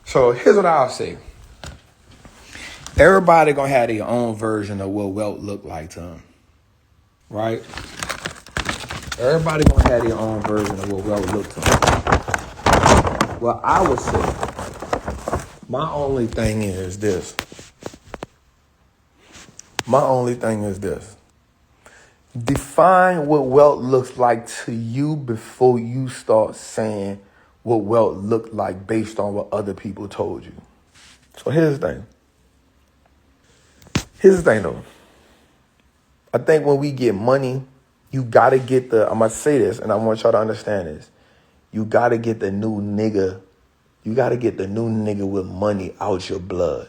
So here's what I'll say. Everybody gonna have their own version of what wealth look like to them, right? Everybody gonna have their own version of what wealth look to them. Well, I would say my only thing is this. Define what wealth looks like to you before you start saying what wealth looked like based on what other people told you. So here's the thing though. I think when we get money, you gotta get I'm gonna say this and I want y'all to understand this. You gotta get the new nigga. You gotta get the new nigga with money out your blood.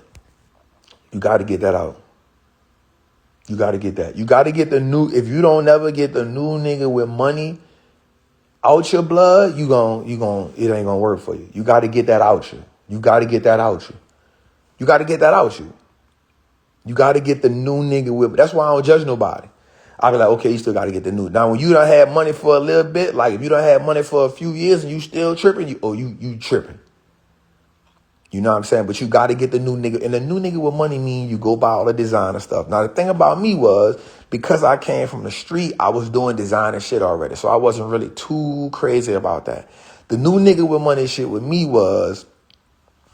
You gotta get that out. You gotta get that. You gotta get the new, if you don't never get the new nigga with money out your blood, it ain't gonna work for you. You gotta get that out you. You gotta get that out you. You gotta get that out you. You gotta get the new nigga with, that's why I don't judge nobody. I be like, okay, you still gotta get the new. Now, when you done had money for a little bit, like if you done had money for a few years and you still tripping, you tripping. You know what I'm saying? But you got to get the new nigga. And the new nigga with money mean you go buy all the designer stuff. Now, the thing about me was, because I came from the street, I was doing designer shit already. So I wasn't really too crazy about that. The new nigga with money shit with me was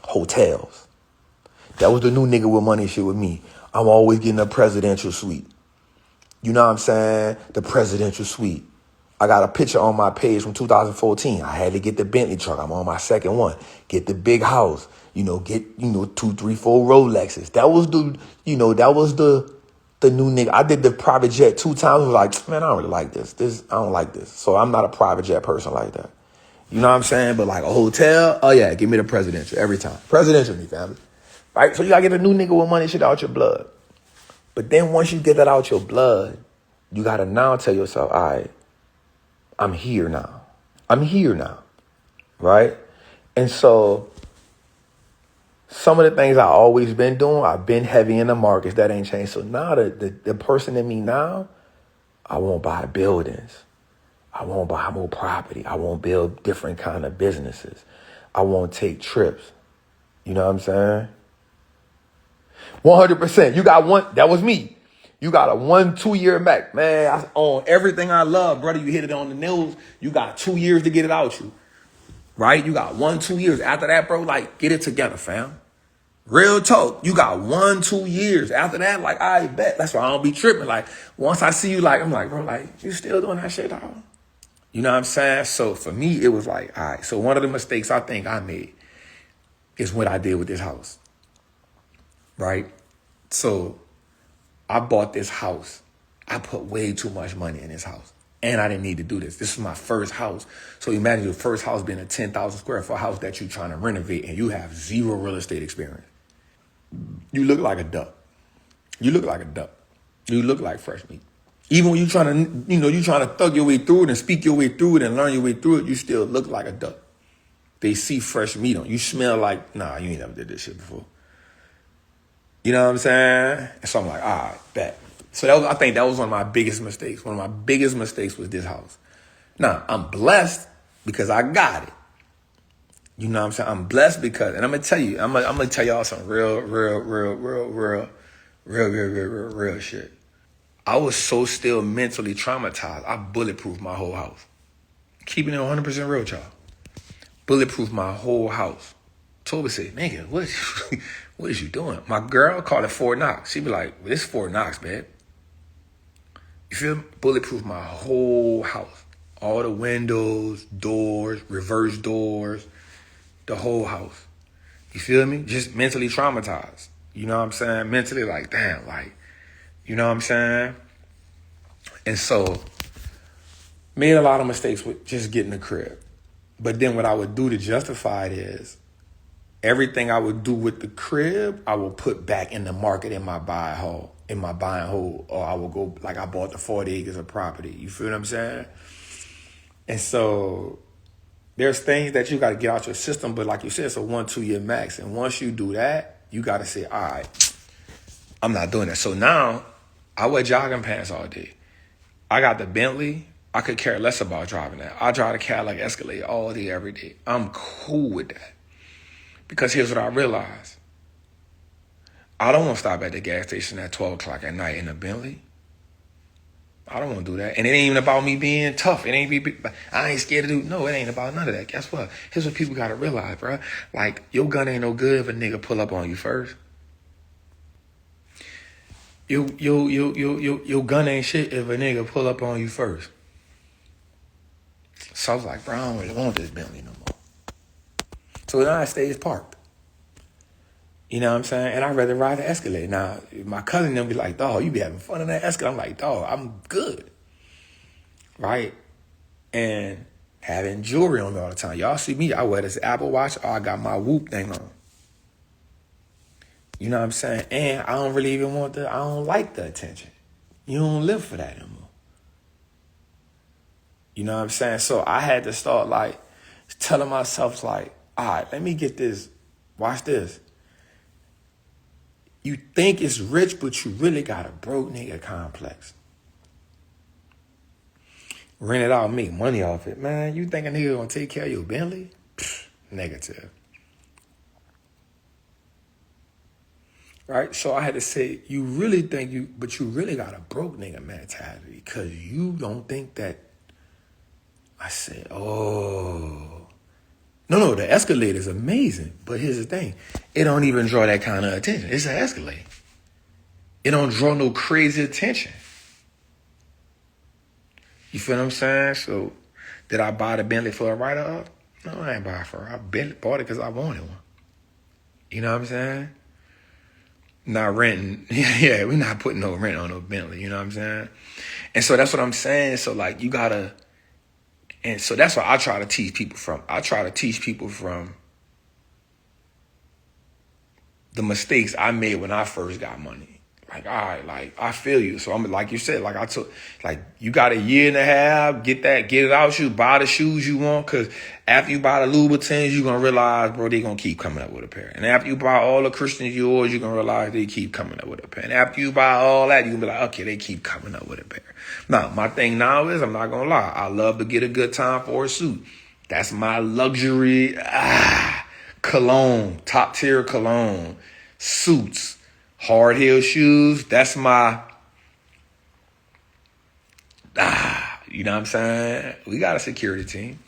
hotels. That was the new nigga with money shit with me. I'm always getting a presidential suite. You know what I'm saying? The presidential suite. I got a picture on my page from 2014. I had to get the Bentley truck. I'm on my second one. Get the big house. Get 2, 3, 4 Rolexes. That was the new nigga. I did the private jet 2 times. I was like, man, I don't really like this. I don't like this. So I'm not a private jet person like that. You know what I'm saying? But like a hotel, oh yeah, give me the presidential every time. Presidential, me family. Right? So you gotta get a new nigga with money shit out your blood. But then once you get that out your blood, you gotta now tell yourself, all right, I'm here now. Right? And so some of the things I've always been doing, I've been heavy in the markets. That ain't changed. So now the person in me now, I won't buy buildings. I won't buy more property. I won't build different kind of businesses. I won't take trips. You know what I'm saying? 100%. You got one. That was me. You got a 1-2 year back. Man, I own everything I love, brother. You hit it on the nose. You got 2 years to get it out you. Right? You got 1-2 years. After that, bro, like, get it together, fam. Real talk. You got 1-2 years. After that, like, I bet. That's why I don't be tripping. Like, once I see you, like, I'm like, bro, like, you still doing that shit, dog? You know what I'm saying? So for me, it was like, all right. So one of the mistakes I think I made is what I did with this house. Right? So I bought this house. I put way too much money in this house. And I didn't need to do this. This is my first house. So imagine your first house being a 10,000 square foot house that you're trying to renovate and you have zero real estate experience. You look like a duck. You look like fresh meat. Even when you're trying to, you're trying to thug your way through it and speak your way through it and learn your way through it, you still look like a duck. They see fresh meat on you. You smell like, nah, you ain't never did this shit before. You know what I'm saying? And so I'm like, all right, bet. So I think that was one of my biggest mistakes. One of my biggest mistakes was this house. Now, I'm blessed because I got it. You know what I'm saying? I'm blessed because, and I'm going to tell you, I'm going to tell y'all some real shit. I was so still mentally traumatized. I bulletproofed my whole house. Keeping it 100% real, y'all. Bulletproofed my whole house. Toby said, nigga, what is you doing? My girl called it Fort Knox. She be like, well, this is Fort Knox, man. You feel me? Bulletproof my whole house. All the windows, doors, reverse doors, the whole house. You feel me? Just mentally traumatized. You know what I'm saying? Mentally like, damn, like, you know what I'm saying? And so, made a lot of mistakes with just getting a crib. But then what I would do to justify it is, everything I would do with the crib, I will put back in the market in my buying hole. Or I will go, like I bought the 40 acres of property. You feel what I'm saying? And so there's things that you got to get out your system. But like you said, it's a 1-2 year max. And once you do that, you got to say, all right, I'm not doing that. So now I wear jogging pants all day. I got the Bentley. I could care less about driving that. I drive the Cadillac Escalade all day, every day. I'm cool with that. Because here's what I realized. I don't want to stop at the gas station at 12 o'clock at night in a Bentley. I don't want to do that. And it ain't even about me being tough. I ain't scared to do. No, it ain't about none of that. Guess what? Here's what people got to realize, bro. Like, your gun ain't no good if a nigga pull up on you first. Your gun ain't shit if a nigga pull up on you first. So I was like, bro, I don't really want this Bentley no more. So now I stayed parked. You know what I'm saying? And I'd rather ride the Escalade. Now, my cousin them be like, dog, you be having fun in that Escalade. I'm like, dog, I'm good. Right? And having jewelry on me all the time. Y'all see me, I wear this Apple Watch, or I got my Whoop thing on. You know what I'm saying? And I don't really even I don't like the attention. You don't live for that no more. You know what I'm saying? So I had to start like telling myself like, all right, let me get this. Watch this. You think it's rich, but you really got a broke nigga complex. Rent it out, make money off it. Man, you think a nigga gonna take care of your Bentley? Pfft, negative. Right? So I had to say, you really think but you really got a broke nigga mentality because you don't think that. I said, oh. No, the Escalade is amazing. But here's the thing. It don't even draw that kind of attention. It's an Escalade. It don't draw no crazy attention. You feel what I'm saying? So, did I buy the Bentley for a write-off? No, I ain't buy it for her. I bought it because I wanted one. You know what I'm saying? Not renting. Yeah, we're not putting no rent on no Bentley. You know what I'm saying? And so that's what I'm saying. So, like, you got to... And so that's what I try to teach people from. I try to teach people from the mistakes I made when I first got money. Like, all right, like, I feel you. So I'm like you said, you got a year and a half, get it out you, buy the shoes you want, because after you buy the Louboutins, you're going to realize, bro, they going to keep coming up with a pair. And after you buy all the Christian Dior's, you're going to realize they keep coming up with a pair. And after you buy all that, you're going to be like, okay, they keep coming up with a pair. Now, my thing now is, I'm not going to lie, I love to get a good time for a suit. That's my luxury, cologne, top tier cologne, suits. Hard heel shoes, that's my, you know what I'm saying? We got a security team.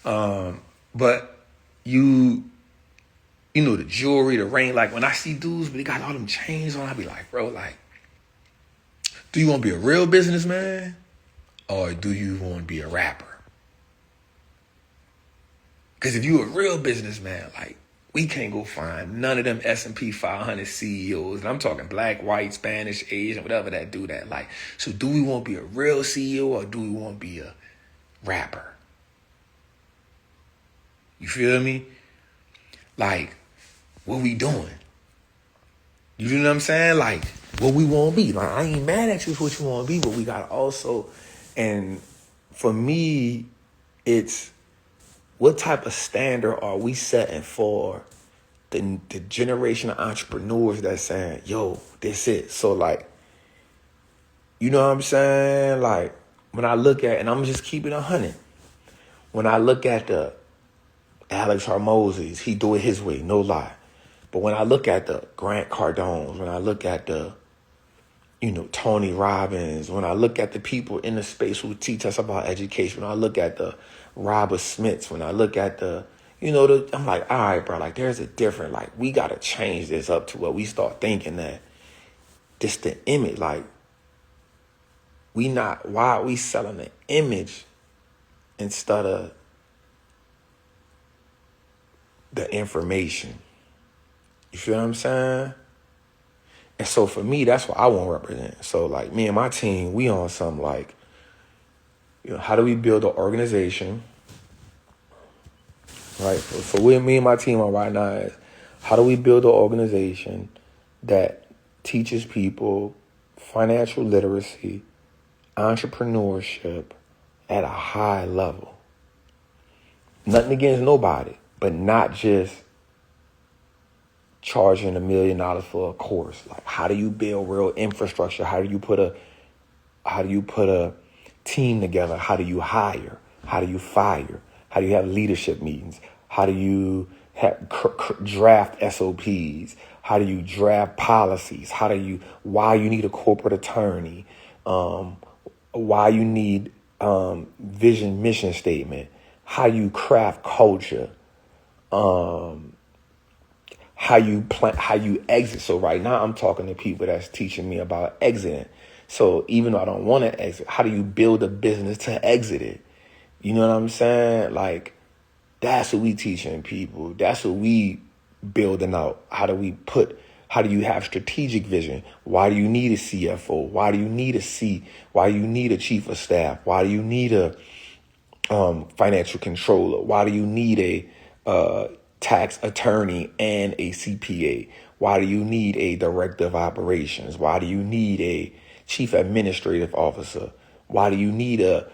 But you know, the jewelry, the ring, like when I see dudes, but they got all them chains on, I be like, bro, like, do you want to be a real businessman or do you want to be a rapper? Because if you a real businessman, like, we can't go find none of them S&P 500 CEOs. And I'm talking black, white, Spanish, Asian, whatever that do that. Like, so do we want to be a real CEO or do we want to be a rapper? You feel me? Like, what we doing? You know what I'm saying? Like, what we want to be. Like, I ain't mad at you for what you want to be, but we got to also, and for me, it's, what type of standard are we setting for the generation of entrepreneurs that's saying, yo, this it. So, like, you know what I'm saying? Like, when I look at, and I'm just keeping 100. When I look at the Alex Hormozzi's, he do it his way, no lie. But when I look at the Grant Cardones, when I look at the, you know, Tony Robbins, when I look at the people in the space who teach us about education, when I look at the Robert Smiths, when I look at the, you know, I'm like, all right, bro, like there's a different, like we got to change this up to where we start thinking that this the image, like why are we selling the image instead of the information? You feel what I'm saying? And so for me, that's what I want to represent. So like me and my team, we on something like, you know, how do we build an organization? Right. So where me and my team are right now is how do we build an organization that teaches people financial literacy, entrepreneurship at a high level. Nothing against nobody, but not just charging $1 million for a course. Like, how do you build real infrastructure? How do you put a team together? How do you hire? How do you fire? How do you have leadership meetings? How do you draft SOPs? How do you draft policies? Why you need a corporate attorney? Why you need vision, mission statement? How you craft culture? How you plan, how you exit. So right now I'm talking to people that's teaching me about exiting. So even though I don't want to exit, how do you build a business to exit it? You know what I'm saying? Like, that's what we teaching people. That's what we building out. How do you have strategic vision? Why do you need a CFO? Why do you need a why do you need a chief of staff? Why do you need a financial controller? Why do you need a tax attorney and a CPA? Why do you need a director of operations? Why do you need a chief administrative officer? Why do you need a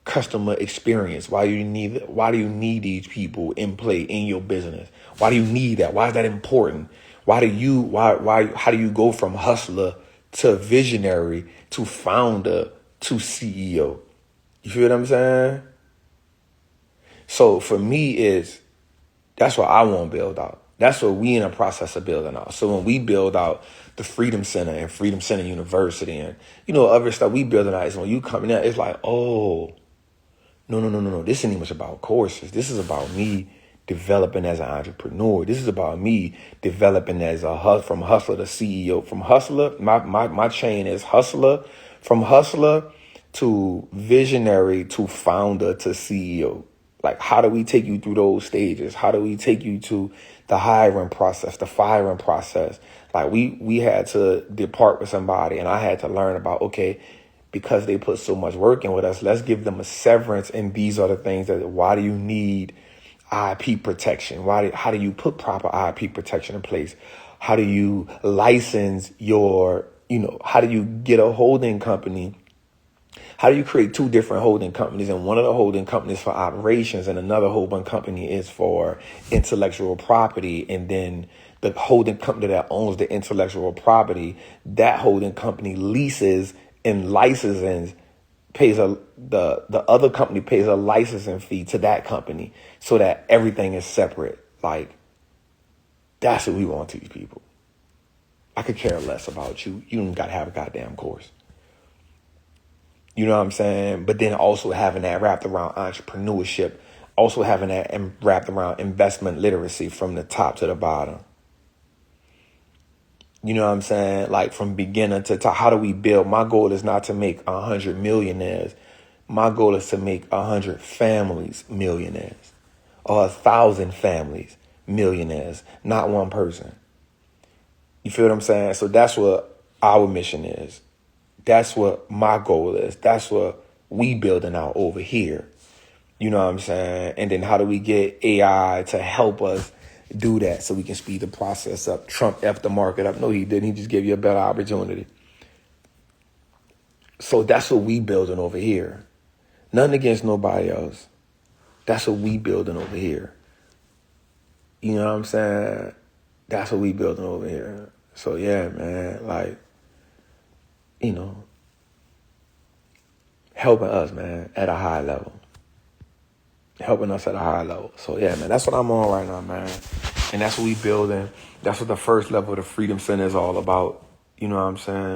customer experience? Why do you need these people in play in your business? Why do you need that? Why is that important? How do you go from hustler to visionary to founder to CEO? You feel what I'm saying? So for me, that's what I want to build out. That's what we in the process of building out. So when we build out the Freedom Center and Freedom Center University and, other stuff we building out, is when you come in there, it's like, oh, no. This isn't much about courses. This is about me developing as an entrepreneur. This is about me developing as from hustler to CEO. From hustler, my chain is hustler, from hustler to visionary to founder to CEO. Like, how do we take you through those stages? How do we take you to the hiring process, the firing process? Like, we had to depart with somebody, and I had to learn about, okay, because they put so much work in with us, let's give them a severance. And these are the things why do you need IP protection? How do you put proper IP protection in place? How do you license how do you get a holding company? How do you create two different holding companies, and one of the holding companies for operations and another holding company is for intellectual property? And then the holding company that owns the intellectual property, that holding company leases and licenses, the other company pays a licensing fee to that company so that everything is separate. Like, that's what we want to teach people. I could care less about you. You don't got to have a goddamn course. You know what I'm saying? But then also having that wrapped around entrepreneurship, also having that wrapped around investment literacy from the top to the bottom. You know what I'm saying? Like, from beginner to top, how do we build? My goal is not to make 100 millionaires. My goal is to make 100 families millionaires, or 1,000 families millionaires, not one person. You feel what I'm saying? So that's what our mission is. That's what my goal is. That's what we building out over here. You know what I'm saying? And then how do we get AI to help us do that so we can speed the process up? Trump effed the market up. No, he didn't. He just gave you a better opportunity. So that's what we building over here. Nothing against nobody else. That's what we building over here. You know what I'm saying? That's what we building over here. So yeah, man, like, helping us, man, at a high level. Helping us at a high level. So yeah, man, that's what I'm on right now, man. And that's what we building. That's what the first level of the Freedom Center is all about. You know what I'm saying?